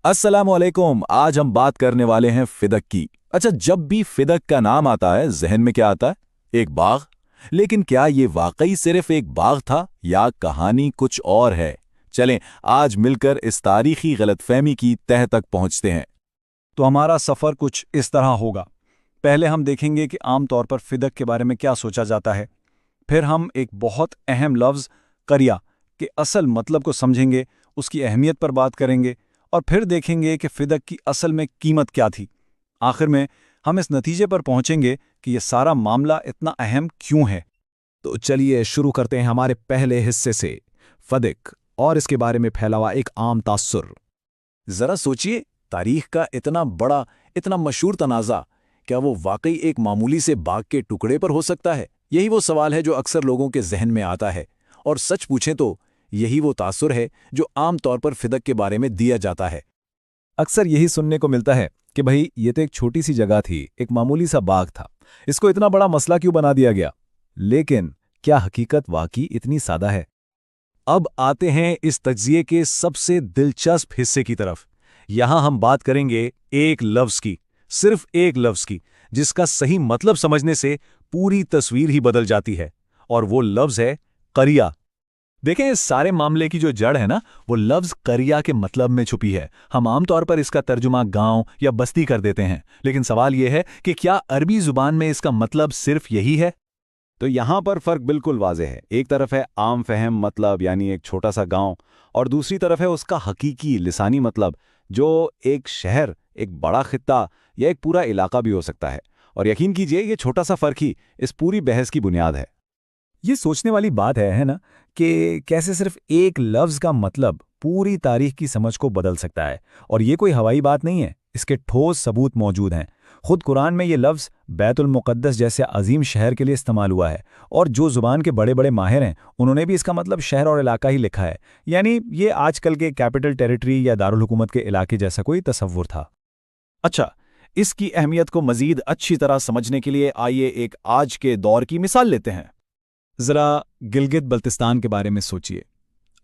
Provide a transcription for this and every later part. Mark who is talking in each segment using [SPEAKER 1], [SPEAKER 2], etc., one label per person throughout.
[SPEAKER 1] अस्सलाम वालेकुम। आज हम बात करने वाले हैं फिदक की। अच्छा, जब भी फिदक का नाम आता है जहन में क्या आता है? एक बाग। लेकिन क्या ये वाकई सिर्फ एक बाग था या कहानी कुछ और है? चलें आज मिलकर इस तारीखी गलतफहमी की तह तक पहुंचते हैं।
[SPEAKER 2] तो हमारा सफ़र कुछ इस तरह होगा। पहले हम देखेंगे कि आमतौर पर फिदक के बारे में क्या सोचा जाता है। फिर हम एक बहुत अहम लफ्ज़ करिया के असल मतलब को समझेंगे, उसकी अहमियत पर बात करेंगे और फिर देखेंगे कि फिदक की असल में कीमत क्या थी। आखिर में हम इस नतीजे पर पहुंचेंगे कि यह सारा मामला इतना अहम क्यों है।
[SPEAKER 3] तो चलिए शुरू करते हैं हमारे पहले हिस्से से, फदिक और इसके बारे में फैला हुआ एक आम तासुर।
[SPEAKER 1] जरा सोचिए, तारीख का इतना बड़ा, इतना मशहूर तनाज़ा, क्या वो वाकई एक मामूली से बाग के टुकड़े पर हो सकता है? यही वो सवाल है जो अक्सर लोगों के जहन में आता है। और सच पूछें तो यही वो तासुर है जो आम तौर पर फिदक के बारे में दिया जाता है।
[SPEAKER 3] अक्सर यही सुनने को मिलता है कि भाई ये तो एक छोटी सी जगह थी, एक मामूली सा बाग था, इसको इतना बड़ा मसला क्यों बना दिया गया। लेकिन क्या हकीकत वाकई इतनी सादा है?
[SPEAKER 2] अब आते हैं इस तज्जिए के सबसे दिलचस्प हिस्से की तरफ। यहां हम बात करेंगे एक लफ्ज़ की, सिर्फ एक लफ्ज़ की, जिसका सही मतलब समझने से पूरी तस्वीर ही बदल जाती है। और वो लफ्ज़ है करिया। देखें, इस सारे मामले की जो जड़ है ना, वो लफ्ज़ करिया के मतलब में छुपी है। हम आमतौर पर इसका तर्जुमा गांव या बस्ती कर देते हैं, लेकिन सवाल यह है कि क्या अरबी जुबान में इसका मतलब सिर्फ यही है?
[SPEAKER 4] तो यहाँ पर फ़र्क बिल्कुल वाज़ेह है। एक तरफ है आम फहम मतलब यानी एक छोटा सा गांव, और दूसरी तरफ है उसका हकीकी लिसानी मतलब जो एक शहर, एक बड़ा खित्ता या एक पूरा इलाका भी हो सकता है। और यकीन कीजिए ये छोटा सा फ़र्क ही इस पूरी बहस की बुनियाद है।
[SPEAKER 3] ये सोचने वाली बात है ना, कि कैसे सिर्फ एक लफ्ज़ का मतलब पूरी तारीख की समझ को बदल सकता है। और ये कोई हवाई बात नहीं है, इसके ठोस सबूत मौजूद हैं। खुद कुरान में ये लफ्ज़ बैतुल मुक़द्दस जैसे अजीम शहर के लिए इस्तेमाल हुआ है, और जो ज़ुबान के बड़े बड़े माहिर हैं उन्होंने भी इसका मतलब शहर और इलाका ही लिखा है। यानी ये आजकल के कैपिटल टेरिटरी या दारुल हुकूमत के इलाके जैसा कोई तसव्वुर था।
[SPEAKER 2] अच्छा, इसकी अहमियत को मज़ीद अच्छी तरह समझने के लिए आइए एक आज के दौर की मिसाल लेते हैं।
[SPEAKER 3] ज़रा गिलगित बल्तिस्तान के बारे में सोचिए।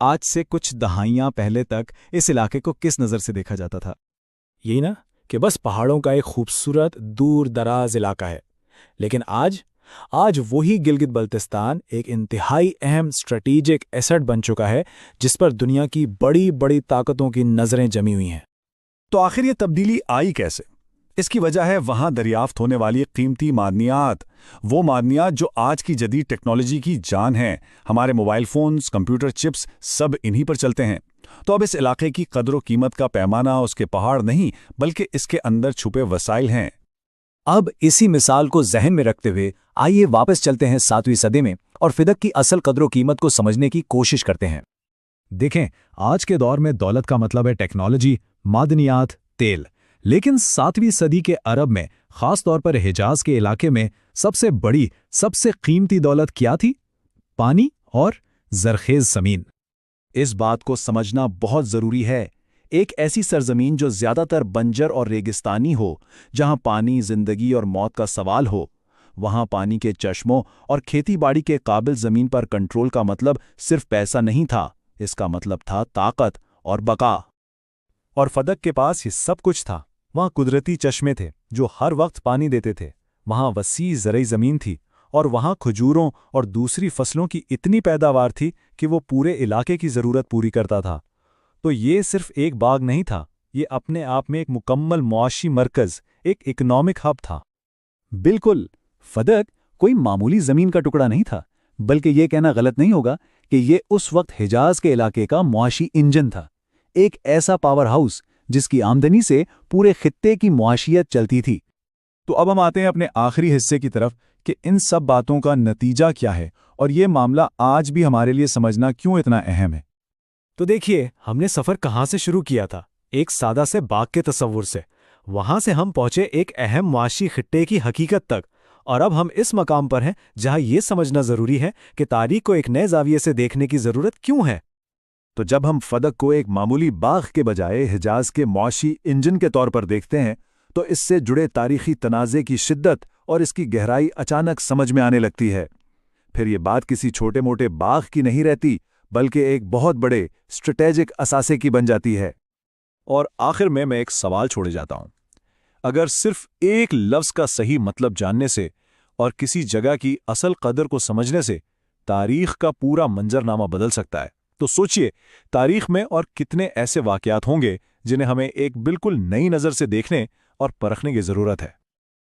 [SPEAKER 3] आज से कुछ दहाइयाँ पहले तक इस इलाके को किस नज़र से देखा जाता था? यही ना, कि बस पहाड़ों का एक खूबसूरत दूर दराज इलाका है। लेकिन आज वही गिलगित बल्तिस्तान एक इंतहाई अहम स्ट्रेटेजिक एसेट बन चुका है, जिस पर दुनिया की बड़ी बड़ी ताकतों की नज़रें जमी हुई हैं।
[SPEAKER 2] तो आखिर ये तब्दीली आई कैसे? इसकी वजह है वहां दरियाफ्त होने वाली कीमती मादनियात, वो मादनियात जो आज की जदीद टेक्नोलॉजी की जान हैं। हमारे मोबाइल फोन्स, कंप्यूटर चिप्स सब इन्हीं पर चलते हैं। तो अब इस इलाके की कदर कीमत का पैमाना उसके पहाड़ नहीं, बल्कि इसके अंदर छुपे वसाइल हैं।
[SPEAKER 3] अब इसी मिसाल को जहन में रखते हुए आइए वापस चलते हैं 7वीं सदी में और फिदक की असल कदर कीमत को समझने की कोशिश करते हैं। देखें, आज के दौर में दौलत का मतलब है टेक्नोलॉजी, मादनियात, तेल। लेकिन 7वीं सदी के अरब में, खास तौर पर हिजाज के इलाके में, सबसे बड़ी, सबसे कीमती दौलत क्या थी? पानी और जरखेज ज़मीन।
[SPEAKER 2] इस बात को समझना बहुत ज़रूरी है। एक ऐसी सरजमीन जो ज़्यादातर बंजर और रेगिस्तानी हो, जहां पानी, जिंदगी और मौत का सवाल हो। वहां पानी के चश्मों और खेती बाड़ी के काबिल ज़मीन पर कंट्रोल का मतलब सिर्फ पैसा नहीं था, इसका मतलब था ताकत और बका। और फदक के पास ये सब कुछ था। वहां कुदरती चश्मे थे जो हर वक्त पानी देते थे, वहां वसी ज़रई ज़मीन थी, और वहां खजूरों और दूसरी फसलों की इतनी पैदावार थी कि वो पूरे इलाके की ज़रूरत पूरी करता था। तो ये सिर्फ एक बाग नहीं था, ये अपने आप में एक मुकम्मल मुआशी मरकज़, एक इकनॉमिक हब था।
[SPEAKER 1] बिल्कुल, फदक कोई मामूली जमीन का टुकड़ा नहीं था, बल्कि ये कहना गलत नहीं होगा कि ये उस वक्त हिजाज के इलाके का मुआशी इंजन था। एक ऐसा पावर हाउस जिसकी आमदनी से पूरे खित्ते की मुआशियत चलती थी।
[SPEAKER 2] तो अब हम आते हैं अपने आखिरी हिस्से की तरफ कि इन सब बातों का नतीजा क्या है और ये मामला आज भी हमारे लिए समझना क्यों इतना अहम है।
[SPEAKER 5] तो देखिए, हमने सफ़र कहाँ से शुरू किया था? एक सादा से बाग के तस्वुर से। वहां से हम पहुंचे एक अहम मुआशी खिट्टे की हकीकत तक, और अब हम इस मकाम पर हैं जहां यह समझना ज़रूरी है कि तारीख को एक नए ज़ाविये से देखने की ज़रूरत क्यों है।
[SPEAKER 2] तो जब हम फदक को एक मामूली बाग के बजाय हिजाज के मुआशी इंजन के तौर पर देखते हैं, तो इससे जुड़े तारीखी तनाज़े की शिद्दत और इसकी गहराई अचानक समझ में आने लगती है। फिर ये बात किसी छोटे मोटे बाग की नहीं रहती, बल्कि एक बहुत बड़े स्ट्रेटेजिक असासे की बन जाती है। اور آخر میں ایک سوال چھوڑے جاتا ہوں۔ اگر صرف ایک لفظ کا صحیح مطلب جاننے سے اور کسی جگہ کی اصل قدر کو سمجھنے سے تاریخ کا پورا منظرنامہ بدل سکتا ہے، تو سوچئے تاریخ میں اور کتنے ایسے واقعات ہوں گے جنہیں ہمیں ایک بالکل نئی نظر سے دیکھنے اور پرکھنے کی ضرورت ہے۔